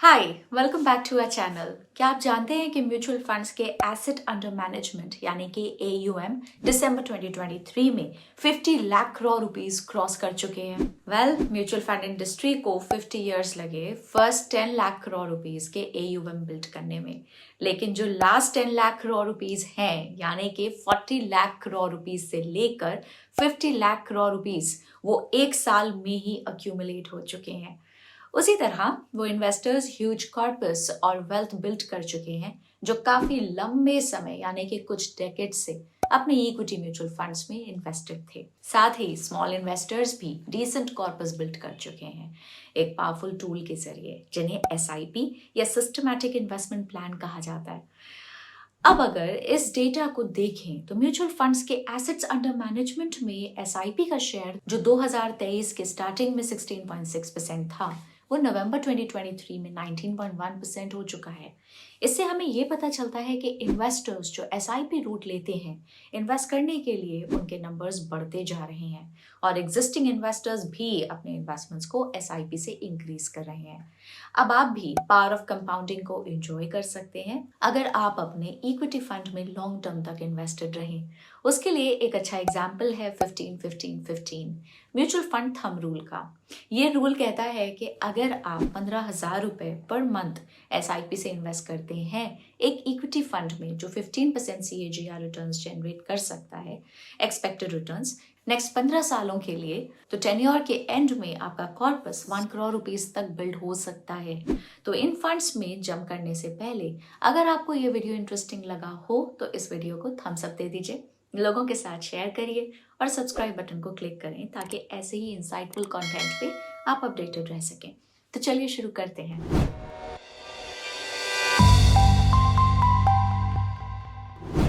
Hi welcome back to our channel. क्या आप जानते हैं कि म्यूचुअल फंड्स के एसेट अंडर मैनेजमेंट यानी कि AUM दिसंबर 2023 में 50 लाख करोड़ रुपीस क्रॉस कर चुके हैं। म्यूचुअल फंड इंडस्ट्री को 50 इयर्स लगे फर्स्ट 10 लाख करोड़ रुपीस के AUM बिल्ड करने में, लेकिन जो लास्ट 10 लाख करोड़ रुपीस हैं यानी कि 40 लाख करोड़ रुपीस से लेकर 50 लाख करोड़ रुपीस वो एक साल में ही अक्यूमुलेट हो चुके हैं। उसी तरह वो इन्वेस्टर्स ह्यूज कॉर्पस और वेल्थ बिल्ड कर चुके हैं जो काफी लंबे समय यानी कि कुछ डेकेड से अपने इक्विटी म्यूचुअल फंड्स में इन्वेस्टेड थे। साथ ही स्मॉल इन्वेस्टर्स भी डिसेंट कॉर्पस बिल्ड कर चुके हैं एक पावरफुल टूल के जरिए जिन्हें SIP या सिस्टमैटिक इन्वेस्टमेंट प्लान कहा जाता है। अब अगर इस डेटा को देखें तो म्यूचुअल फंड्स के एसेट्स अंडर मैनेजमेंट में SIP का शेयर जो 2023 के स्टार्टिंग में 16.6% था वो नवंबर 2023 में 19.1% हो चुका है। इससे हमें ये पता चलता है कि इन्वेस्टर्स जो SIP रूट लेते हैं इन्वेस्ट करने के लिए उनके नंबर्स बढ़ते जा रहे हैं और एग्जिस्टिंग इन्वेस्टर्स भी अपने इन्वेस्टमेंट्स को SIP से इंक्रीज कर रहे हैं। अब आप भी पावर ऑफ कंपाउंडिंग को एंजॉय कर सकते हैं अगर आप अपने इक्विटी फंड में लॉन्ग टर्म तक इन्वेस्टेड रहें। उसके लिए एक अच्छा एग्जाम्पल है 15-15-15 म्यूचुअल फंड थंब रूल का। ये रूल कहता है कि अगर आप 15,000 रुपए पर मंथ SIP से इन्वेस्ट करते हैं एक इक्विटी फंड में जो 15% CAGR रिटर्न्स जनरेट कर सकता है एक्सपेक्टेड रिटर्न्स नेक्स्ट 15 सालों के लिए, तो टेन्योर के एंड में आपका कॉर्पस 1 करोड़ रुपीस तक बिल्ड हो सकता है। तो इन फंड्स में जम करने से पहले अगर आपको ये वीडियो इंटरेस्टिंग लगा हो तो इस वीडियो को थम्स अप दे दीजिए, लोगों के साथ शेयर करिए और सब्सक्राइब बटन को क्लिक करें ताकि ऐसे ही इंसाइटफुल कंटेंट पे आप अपडेटेड रह सकें। तो चलिए शुरू करते हैं।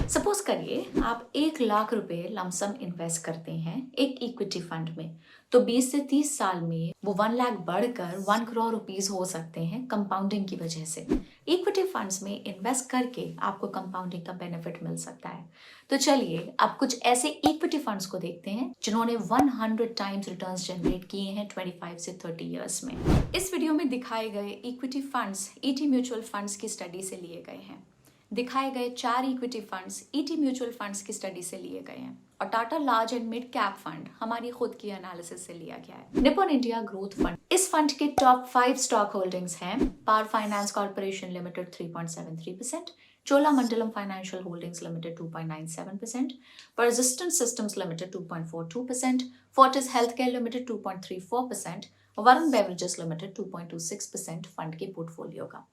सपोज करिए आप 1 लाख रुपए लमसम इन्वेस्ट करते हैं एक इक्विटी फंड में, तो 20 से 30 साल में वो 1 लाख बढ़कर 1 करोड़ रुपीस हो सकते हैं कंपाउंडिंग की वजह से। इक्विटी फंड्स में इन्वेस्ट करके आपको कंपाउंडिंग का बेनिफिट मिल सकता है। तो चलिए अब कुछ ऐसे इक्विटी फंड्स को देखते हैं जिन्होंने 100 टाइम्स रिटर्न्स जनरेट किए हैं 25 से 30 इयर्स में। इस वीडियो में दिखाए गए equity funds ET mutual funds की स्टडी से लिए गए हैं। दिखाए गए 4 equity funds ET mutual funds की स्टडी से लिए गए हैं और Tata large and mid cap fund हमारी खुद की एनालिसिस से लिया गया है। निप्पॉन इंडिया ग्रोथ फंड, इस फंड के टॉप 5 स्टॉक होल्डिंग्स हैं power finance corporation limited 3.73%, Cholamandalam financial holdings limited 2.97%, persistent systems limited 2.42%, Fortis healthcare limited 2.34%, Varun beverages limited 2.26% fund के पोर्टफोलियो का।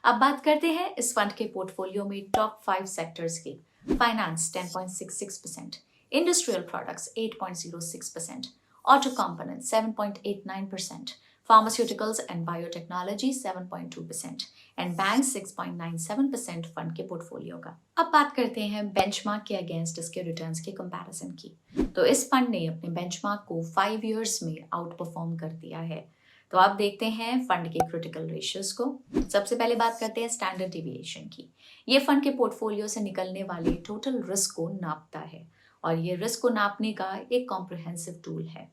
अब बात करते हैं इस फंड के पोर्टफोलियो में टॉप 5 सेक्टर्स की। Finance 10.66%, industrial products 8.06%, auto component 7.89%, pharmaceuticals and biotechnology 7.2% and bank 6.97% fund के पोर्टफोलियो का। अब बात करते हैं बेंचमार्क के अगेंस्ट इसके रिटर्न्स के कंपैरिजन की। तो इस फंड ने अपने बेंचमार्क को 5 इयर्स में आउट परफॉर्म कर दिया है। तो आप देखते हैं फंड के क्रिटिकल रेशियोज को। सबसे पहले बात करते हैं स्टैंडर्ड डिविएशन की। ये फंड के पोर्टफोलियो से निकलने वाले टोटल रिस्क को नापता है और ये रिस्क को नापने का एक कॉम्प्रिहेंसिव टूल है।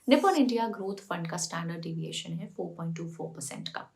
निप्पॉन इंडिया ग्रोथ फंड का स्टैंडर्ड डिविएशन है 4.24% का।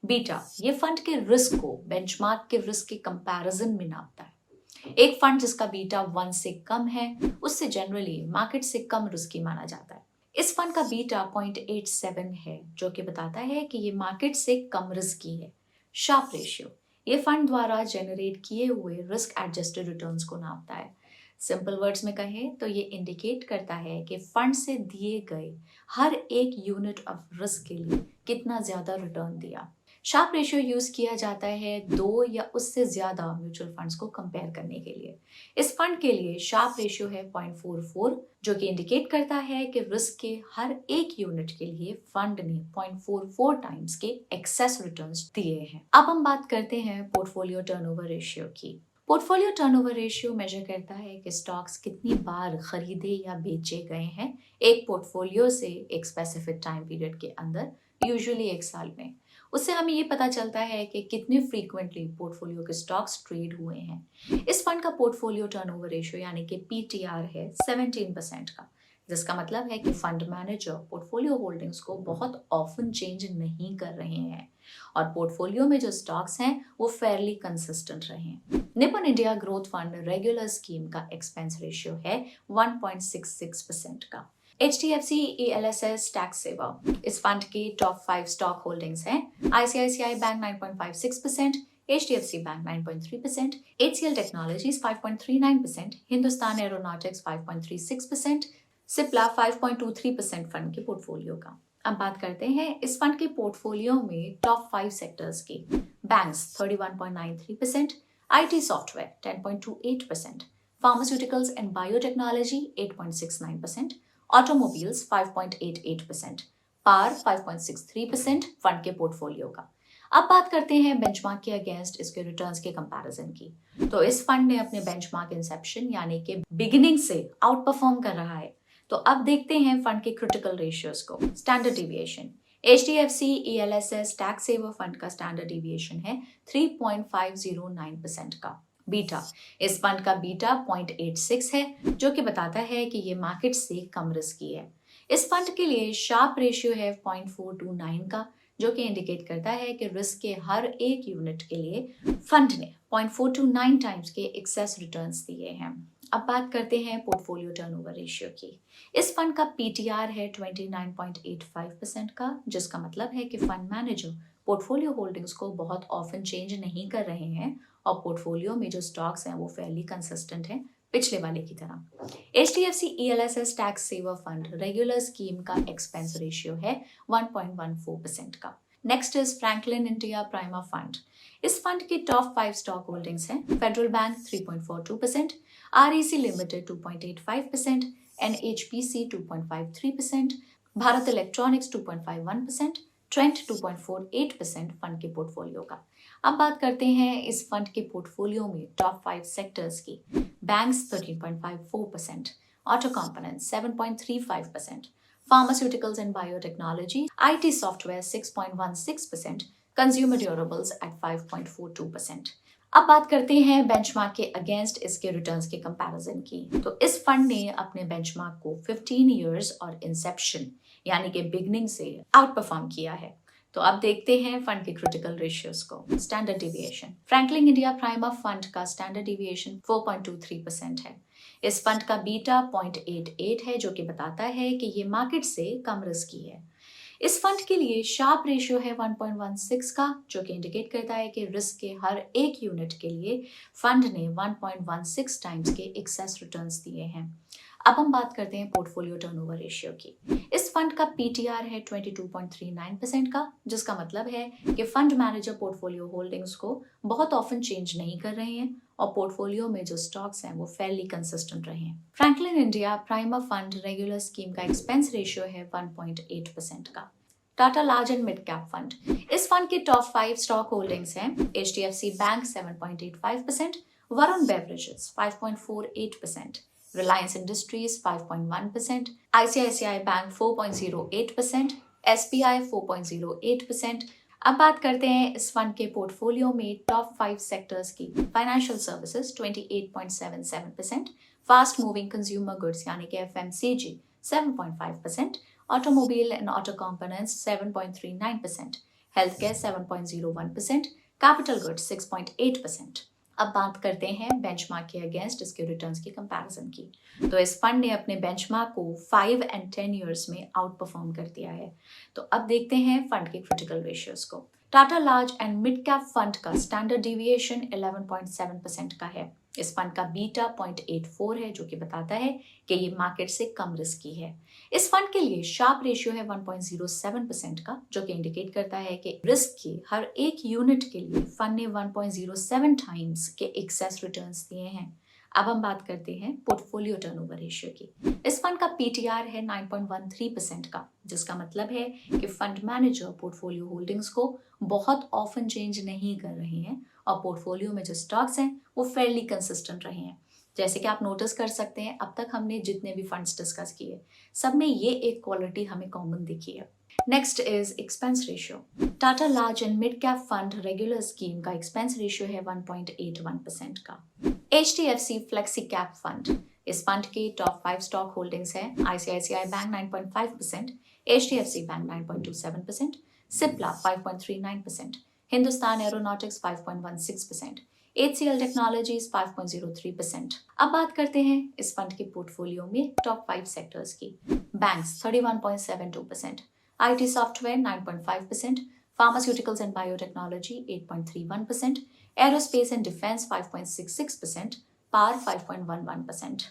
बीटा, ये फंड के रिस्क को बेंचमार्क के रिस्क के कंपैरिजन में नापता है। एक फंड जिसका बीटा 1 से कम है उससे जनरली मार्केट से कम रिस्की माना जाता है। इस फंड का बीटा 0.87 है जो कि बताता है कि ये मार्केट से कम रिस्की है। शार्प रेशियो, ये फंड द्वारा जनरेट किए हुए रिस्क एडजस्टेड रिटर्न्स को नापता है। सिंपल वर्ड्स में कहें तो ये इंडिकेट करता है कि फंड से दिए गए हर एक यूनिट ऑफ रिस्क के लिए कितना ज्यादा रिटर्न दिया। शार्प रेशियो यूज किया जाता है 2 या उससे ज्यादा म्यूचुअल फंड्स को कंपेयर करने के लिए। इस फंड के लिए शार्प रेशियो है 0.44 जो कि इंडिकेट करता है कि रिस्क के हर एक यूनिट के लिए फंड ने 0.44 टाइम्स के एक्सेस रिटर्न्स दिए हैं। अब हम बात करते हैं पोर्टफोलियो टर्नओवर रेशियो की। पोर्टफोलियो टर्नओवर रेशियो मेजर करता है कि स्टॉक्स कितनी बार खरीदे या बेचे गए हैं एक पोर्टफोलियो से एक स्पेसिफिक टाइम पीरियड के अंदर, यूजुअली 1 साल में। उससे हमें ये पता चलता है कि कितने फ्रीक्वेंटली पोर्टफोलियो के स्टॉक्स ट्रेड हुए हैं। इस फंड का पोर्टफोलियो टर्नओवर रेशियो यानी कि PTR है 17% का, जिसका मतलब है कि फंड मैनेजर पोर्टफोलियो होल्डिंग्स को बहुत ऑफन चेंज नहीं कर रहे हैं। और पोर्टफोलियो में जो स्टॉक्स हैं वो फेयरली कंसिस्टेंट रहे हैं। Nippon India growth fund regular scheme का एक्सपेंस रेशियो है 1.66% का। HDFC ELSS टैक्स सेवर, इस फंड की टॉप 5 स्टॉक होल्डिंग्स हैं। ICICI bank 9.56%, HDFC bank 9.3%, HCL technologies 5.39%, Hindustan aeronautics 5.36%, Cipla 5.23% fund के पोर्टफोलियो का। अब बात करते हैं इस फंड के पोर्टफोलियो में टॉप 5 सेक्टर्स की। Banks 31.93%, IT software 10.28%, pharmaceuticals and biotechnology 8.69%, automobiles 5.88%, पार 5.63% फंड के पोर्टफोलियो का। अब बात करते हैं बेंचमार्क के अगेंस्ट इसके रिटर्न्स के कंपैरिजन की। तो इस फंड ने अपने बेंचमार्क इंसेप्शन यानी कि बिगिनिंग से आउट परफॉर्म कर रहा है। तो अब देखते हैं फंड के क्रिटिकल रेशियोज को। Standard deviation, HDFC ELSS tax saver fund का स्टैंडर्ड डिविएशन है 3.509% का। बीटा, इस फंड का बीटा 0.86 है, जो कि बताता है कि ये मार्केट से कम रिस्की है। इस फंड के लिए शार्प रेशियो है 0.429 का, जो कि इंडिकेट करता है कि रिस्क के हर एक यूनिट के लिए फंड ने 0.429 टाइम्स के एक्सेस रिटर्न्स दिए हैं। अब बात करते हैं पोर्टफोलियो टर्नओवर रेशियो की। इस फंड का PTR है 29.85% का, जिसका मतलब है कि फंड मैनेजर पोर्टफोलियो होल्डिंग्स को बहुत ऑफन चेंज नहीं कर रहे हैं और पोर्टफोलियो में जो स्टॉक्स हैं वो फेयरली कंसिस्टेंट हैं पिछले वाले की तरह। HDFC ELSS tax saver fund regular scheme का एक्सपेंस रेशियो है 1.14% का। Next is Franklin India Prima fund. इस फंड की टॉप 5 स्टॉक होल्डिंग्स हैं। Federal bank 3.42%, REC limited 2.85%, NHPC 2.53%, Bharat electronics 2.51%, Trent 2.48% fund के पोर्टफोलियो का। अब बात करते हैं इस फंड के पोर्टफोलियो में टॉप 5 सेक्टर्स की। Banks 13.54%, auto components 7.35%, pharmaceuticals and biotechnology, IT software 6.16%, consumer durables at 5.42%। अब बात करते हैं बेंचमार्क के अगेंस्ट इसके रिटर्न्स के कंपैरिजन की। तो इस फंड ने अपने बेंचमार्क को 15 इयर्स और इंसेप्शन यानी कि बिगनिंग से आउट परफॉर्म किया है। तो अब देखते हैं फंड के क्रिटिकल रेशियोज को। Standard deviation, Franklin India Prima fund का स्टैंडर्ड डिविएशन 4.23% है। इस फंड का बीटा 0.88 है, जो कि बताता है कि ये मार्केट से कम रिस्की है। इस फंड के लिए शार्प रेशियो है 1.16 का, जो कि इंडिकेट करता है कि रिस्क के हर एक यूनिट के लिए फंड ने 1.16 टाइम्स के एक्सेस रिटर्न्स दिए हैं। अब हम बात करते हैं पोर्टफोलियो टर्नओवर रेशियो की। इस फंड का PTR है 22.39% का, जिसका मतलब है कि फंड मैनेजर पोर्टफोलियो होल्डिंग्स को बहुत ऑफन चेंज नहीं कर रहे हैं और पोर्टफोलियो में जो स्टॉक्स हैं वो फेयरली कंसिस्टेंट रहे हैं। Franklin India Prima fund regular scheme का एक्सपेंस रेशियो है 1.8% का। Tata large and mid cap fund, इस फंड के टॉप 5 स्टॉक होल्डिंग्स हैं। HDFC bank 7.85%, Varun beverages 5.48%, Reliance industries 5.1%, ICICI bank 4.08%, SBI 4.08%। अब बात करते हैं इस फंड के पोर्टफोलियो में टॉप 5 सेक्टर्स की। Financial services 28.77%, fast moving consumer goods यानी कि FMCG 7.5%, automobile and auto components 7.39%, health care 7.01%, capital goods 6.8%। अब बात करते हैं बेंचमार्क के अगेंस्ट इसके रिटर्न्स की कंपैरिजन की। तो इस फंड ने अपने बेंचमार्क को 5 एंड 10 इयर्स में आउट परफॉर्म कर दिया है। तो अब देखते हैं फंड के क्रिटिकल रेशियोज को। Tata large and mid cap fund का स्टैंडर्ड डिविएशन 11.7% का है। इस फंड का बीटा 0.84 है, जो कि बताता है कि ये मार्केट से कम रिस्की है। इस फंड के लिए शार्प रेशियो है 1.07% का, जो कि इंडिकेट करता है कि रिस्क की हर एक यूनिट के लिए फंड ने 1.07 टाइम्स के एक्सेस रिटर्न्स दिए हैं। अब हम बात करते हैं पोर्टफोलियो टर्नओवर रेशियो की। इस फंड का PTR है 9.13% का, जिसका मतलब है कि फंड मैनेजर पोर्टफोलियो होल्डिंग्स को बहुत ऑफन चेंज नहीं कर रहे हैं और पोर्टफोलियो में जो स्टॉक्स हैं वो फेयरली कंसिस्टेंट रहे हैं। जैसे कि आप नोटिस कर सकते हैं, अब तक हमने जितने भी फंड्स डिस्कस किए सब में ये एक क्वालिटी हमें कॉमन दिखी है। Next is expense ratio. Tata large and mid cap fund regular scheme का एक्सपेंस रेशियो है 1.81% का। HDFC फ्लेक्सी कैप फंड, इस फंड के टॉप 5 स्टॉक होल्डिंग्स है। ICICI bank 9.5%, HDFC bank 9.27%, Cipla 5.39%, Hindustan aeronautics 5.16%, HCL technologies 5.03%। अब बात करते हैं इस फंड के पोर्टफोलियो में टॉप 5 सेक्टर्स की। Banks 31.72%, IT software 9.5%, pharmaceuticals and biotechnology 8.31%, aerospace and defence 5.66%, पार 5.11%।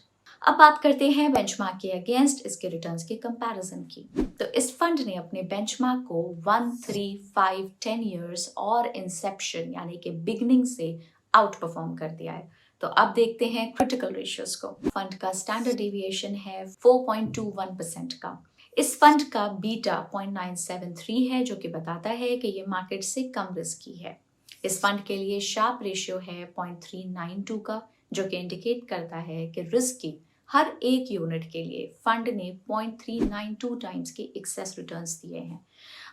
अब बात करते हैं बेंचमार्क के अगेंस्ट इसके रिटर्न्स के कंपैरिजन की। तो इस फंड ने अपने बेंचमार्क को 1, 3, 5, 10 इयर्स और इंसेप्शन यानी कि बिगनिंग से आउट परफॉर्म कर दिया है। तो अब देखते हैं क्रिटिकल रेशियोज को। फंड का स्टैंडर्ड डेविएशन है 4.21% का। इस फंड का बीटा 0.973 है, जो कि बताता है कि ये मार्केट से कम रिस्की है। इस फंड के लिए शार्प रेशियो है 0.392 का, जो कि इंडिकेट करता है कि रिस्क की हर एक यूनिट के लिए फंड ने 0.392 टाइम्स के एक्सेस रिटर्न्स दिए हैं।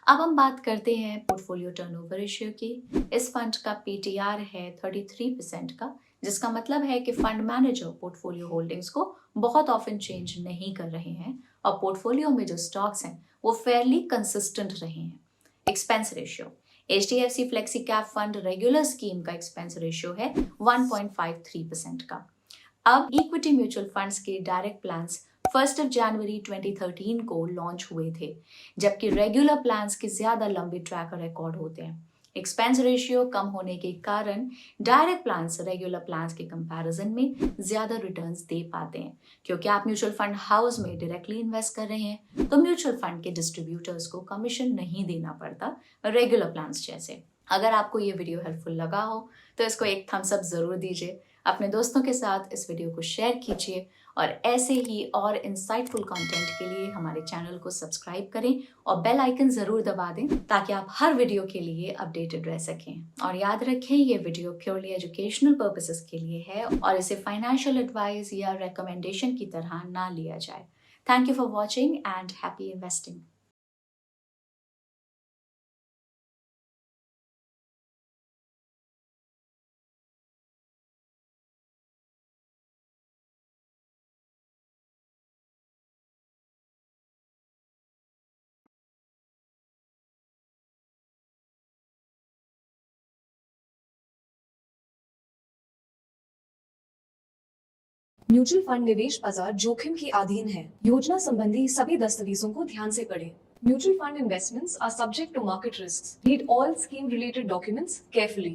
अब हम बात करते हैं पोर्टफोलियो टर्नओवर रेशियो की। इस फंड का पीटीआर है 33% का, जिसका मतलब है कि फंड मैनेजर पोर्टफोलियो होल्डिंग्स को बहुत ऑफन चेंज नहीं कर रहे हैं और पोर्टफोलियो में जो स्टॉक्स हैं वो फेयरली कंसिस्टेंट रहे हैं। Expense ratio, HDFC flexi cap fund regular scheme का एक्सपेंस रेशियो है 1.53% का। अब इक्विटी म्यूचुअल फंड्स के डायरेक्ट प्लान्स 1 जनवरी 2013 को लॉन्च हुए थे, जबकि रेगुलर प्लान्स के ज्यादा लंबे ट्रैक रिकॉर्ड होते हैं। एक्सपेंस रेशियो कम होने के कारण डायरेक्ट प्लान्स रेगुलर प्लान्स के कंपैरिजन में ज्यादा रिटर्न्स दे पाते हैं। क्योंकि आप म्यूचुअल फंड हाउस में डायरेक्टली इन्वेस्ट कर रहे हैं तो म्यूचुअल फंड के डिस्ट्रीब्यूटर्स को कमीशन नहीं देना पड़ता रेगुलर प्लान्स जैसे। अगर आपको ये वीडियो हेल्पफुल लगा हो तो इसको एक थम्स अप जरूर दीजिए, अपने दोस्तों के साथ इस वीडियो को शेयर कीजिए और ऐसे ही और इंसाइटफुल कंटेंट के लिए हमारे चैनल को सब्सक्राइब करें और बेल आइकन जरूर दबा दें ताकि आप हर वीडियो के लिए अपडेटेड रह सकें। और याद रखें, ये वीडियो प्योरली एजुकेशनल पर्पसेस के लिए है और इसे फाइनेंशियल एडवाइस या रिकमेंडेशन की तरह ना लिया जाए। Thank you for watching and happy investing. Mutual fund निवेश बाजार जोखिम के अधीन है। योजना संबंधी सभी दस्तावेजों को ध्यान से पढ़ें। Mutual fund investments are subject to market risks. Read all scheme related documents carefully.